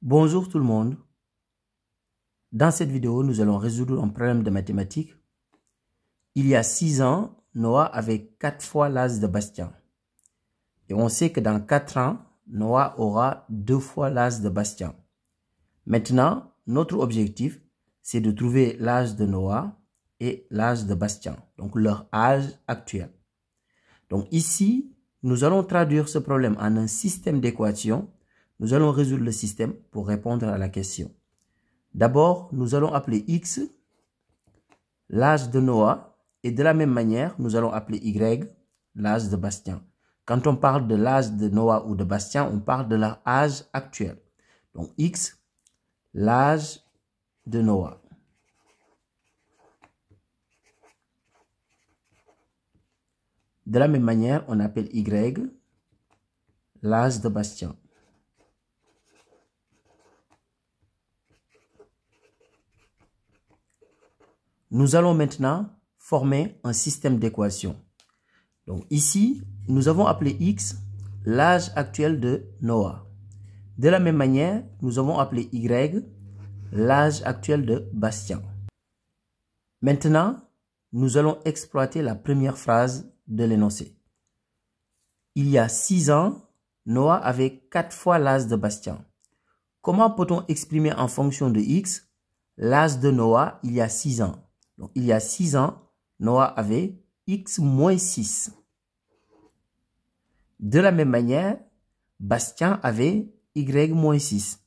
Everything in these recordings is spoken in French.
Bonjour tout le monde. Dans cette vidéo, nous allons résoudre un problème de mathématiques. Il y a 6 ans, Noah avait 4 fois l'âge de Bastien. Et on sait que dans 4 ans, Noah aura 2 fois l'âge de Bastien. Maintenant, notre objectif, c'est de trouver l'âge de Noah et l'âge de Bastien, donc leur âge actuel. Donc ici, nous allons traduire ce problème en un système d'équations. Nous allons résoudre le système pour répondre à la question. D'abord, nous allons appeler X l'âge de Noah et de la même manière, nous allons appeler Y l'âge de Bastien. Quand on parle de l'âge de Noah ou de Bastien, on parle de leur âge actuel. Donc X, l'âge de Noah. De la même manière, on appelle Y l'âge de Bastien. Nous allons maintenant former un système d'équations. Donc ici, nous avons appelé X l'âge actuel de Noah. De la même manière, nous avons appelé Y l'âge actuel de Bastien. Maintenant, nous allons exploiter la première phrase de l'énoncé. Il y a 6 ans, Noah avait 4 fois l'âge de Bastien. Comment peut-on exprimer en fonction de X l'âge de Noah il y a 6 ans? Donc, il y a 6 ans, Noah avait X moins 6. De la même manière, Bastien avait Y moins 6.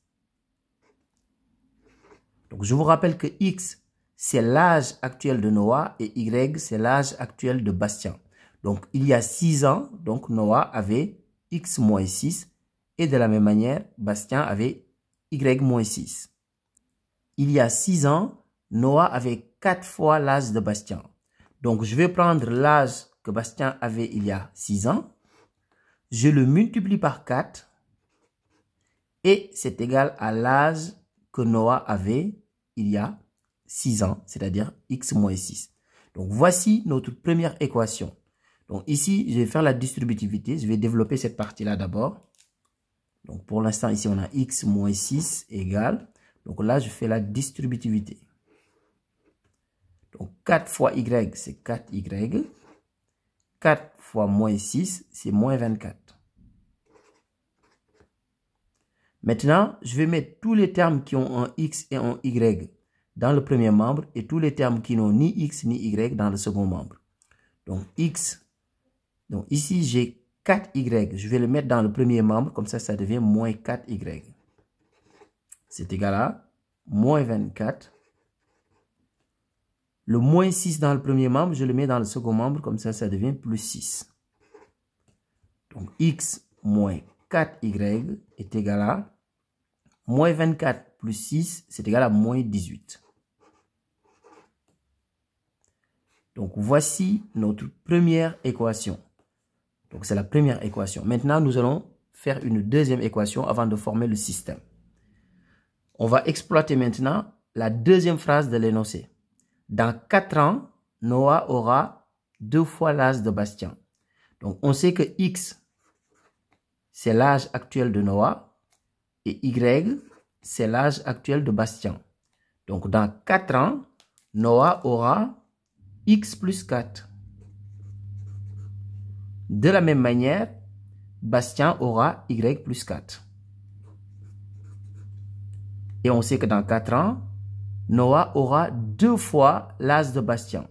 Donc, je vous rappelle que X, c'est l'âge actuel de Noah et Y, c'est l'âge actuel de Bastien. Donc, il y a 6 ans, donc Noah avait X moins 6. Et de la même manière, Bastien avait Y moins 6. Il y a 6 ans, Noah avait 4 fois l'âge de Bastien. Donc, je vais prendre l'âge que Bastien avait il y a 6 ans. Je le multiplie par 4. Et c'est égal à l'âge que Noah avait il y a 6 ans, c'est-à-dire X moins 6. Donc, voici notre première équation. Donc, ici, je vais faire la distributivité. Je vais développer cette partie-là d'abord. Donc, pour l'instant, ici, on a X moins 6 égale. Donc, là, je fais la distributivité. Donc, 4 fois Y, c'est 4Y. 4 fois moins 6, c'est moins 24. Maintenant, je vais mettre tous les termes qui ont un X et un Y dans le premier membre et tous les termes qui n'ont ni X ni Y dans le second membre. Donc, X. Donc, ici, j'ai 4Y. Je vais le mettre dans le premier membre. Comme ça, ça devient moins 4Y. C'est égal à moins 24. Le moins 6 dans le premier membre, je le mets dans le second membre. Comme ça, ça devient plus 6. Donc, X moins 4Y est égal à moins 24 plus 6, c'est égal à moins 18. Donc, voici notre première équation. Donc, c'est la première équation. Maintenant, nous allons faire une deuxième équation avant de former le système. On va exploiter maintenant la deuxième phrase de l'énoncé. Dans 4 ans, Noah aura 2 fois l'âge de Bastien. Donc, on sait que X, c'est l'âge actuel de Noah et Y, c'est l'âge actuel de Bastien. Donc, dans 4 ans, Noah aura X plus 4. De la même manière, Bastien aura Y plus 4. Et on sait que dans 4 ans, Noah aura 2 fois l'âge de Bastien.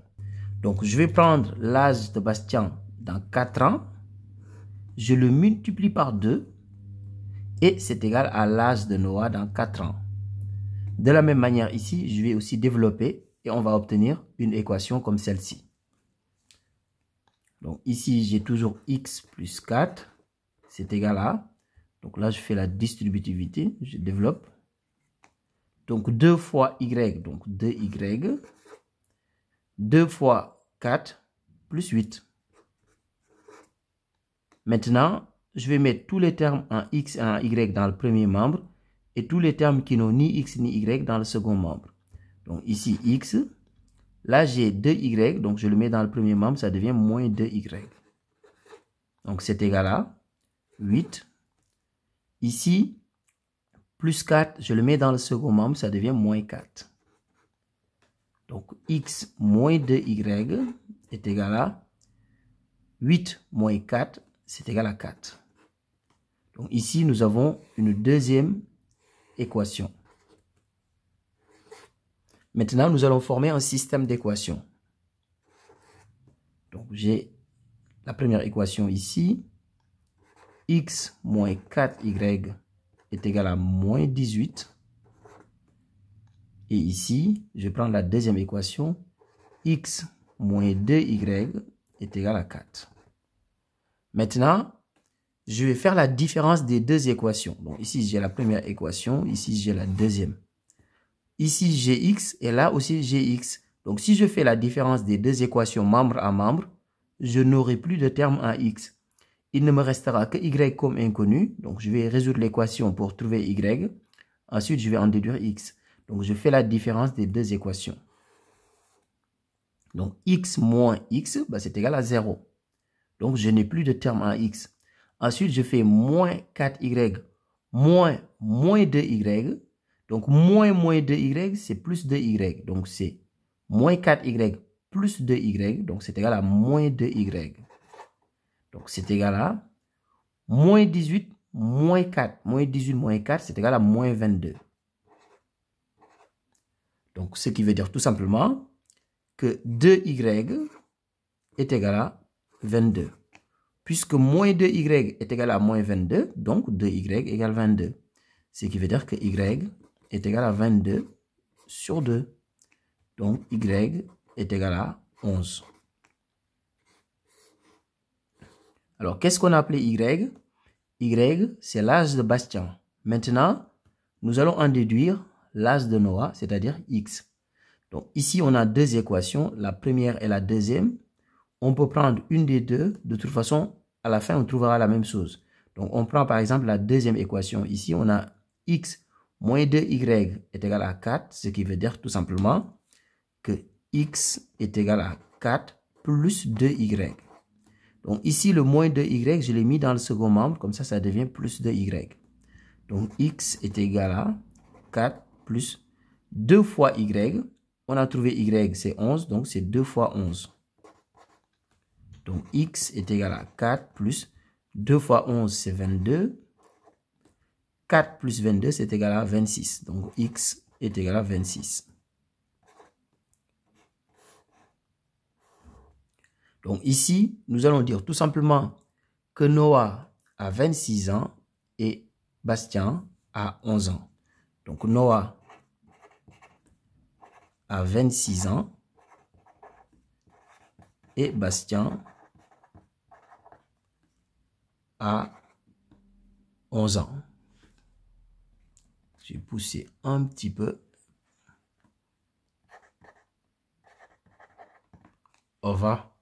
Donc, je vais prendre l'âge de Bastien dans 4 ans. Je le multiplie par 2. Et c'est égal à l'âge de Noah dans 4 ans. De la même manière ici, je vais aussi développer et on va obtenir une équation comme celle-ci. Donc ici, j'ai toujours X plus 4. C'est égal à... Donc là, je fais la distributivité. Je développe. Donc 2 fois Y, donc 2Y. 2 fois 4 plus 8. Maintenant, je vais mettre tous les termes en X et en Y dans le premier membre et tous les termes qui n'ont ni X ni Y dans le second membre. Donc ici, X. Là, j'ai 2Y, donc je le mets dans le premier membre, ça devient moins 2Y. Donc c'est égal à 8. Ici, plus 4, je le mets dans le second membre, ça devient moins 4. Donc, x moins 2y est égal à 8 moins 4, c'est égal à 4. Donc, ici, nous avons une deuxième équation. Maintenant, nous allons former un système d'équations. Donc, j'ai la première équation ici. X moins 4y est égal à moins 18. Et ici, je prends la deuxième équation. X moins 2y est égal à 4. Maintenant, je vais faire la différence des deux équations. Donc, ici, j'ai la première équation. Ici, j'ai la deuxième. Ici, gx et là aussi gx. Donc, si je fais la différence des deux équations membre à membre, je n'aurai plus de terme en x. Il ne me restera que y comme inconnu. Donc, je vais résoudre l'équation pour trouver y. Ensuite, je vais en déduire x. Donc, je fais la différence des deux équations. Donc, x moins x, bah, c'est égal à 0. Donc, je n'ai plus de terme en x. Ensuite, je fais moins 4y moins 2y. Donc, moins 2y, c'est plus 2y. Donc, c'est moins 4y plus 2y. Donc, c'est égal à moins 2y. Donc, c'est égal à moins 18 moins 4. Moins 18 moins 4, c'est égal à moins 22. Donc, ce qui veut dire tout simplement que 2y est égal à 22. Puisque moins 2y est égal à moins 22, donc 2y égale 22. Ce qui veut dire que y est égal à 22 sur 2. Donc, y est égal à 11. Alors, qu'est-ce qu'on a appelé y? Y, c'est l'âge de Bastien. Maintenant, nous allons en déduire l'âge de Noah, c'est-à-dire x. Donc, ici, on a deux équations, la première et la deuxième. On peut prendre une des deux. De toute façon, à la fin, on trouvera la même chose. Donc, on prend par exemple la deuxième équation. Ici, on a x moins 2y est égal à 4, ce qui veut dire tout simplement que x est égal à 4 plus 2y. Donc, ici, le moins 2y, je l'ai mis dans le second membre. Comme ça devient plus 2y. Donc, x est égal à 4 plus 2 fois y. On a trouvé y, c'est 11. Donc, c'est 2 fois 11. Donc, x est égal à 4 plus 2 fois 11, c'est 22. 4 plus 22, c'est égal à 26. Donc, x est égal à 26. Donc, ici, nous allons dire tout simplement que Noah a 26 ans et Bastien a 11 ans. Donc, Noah a 26 ans et Bastien a 11 ans. Je vais pousser un petit peu. Au revoir.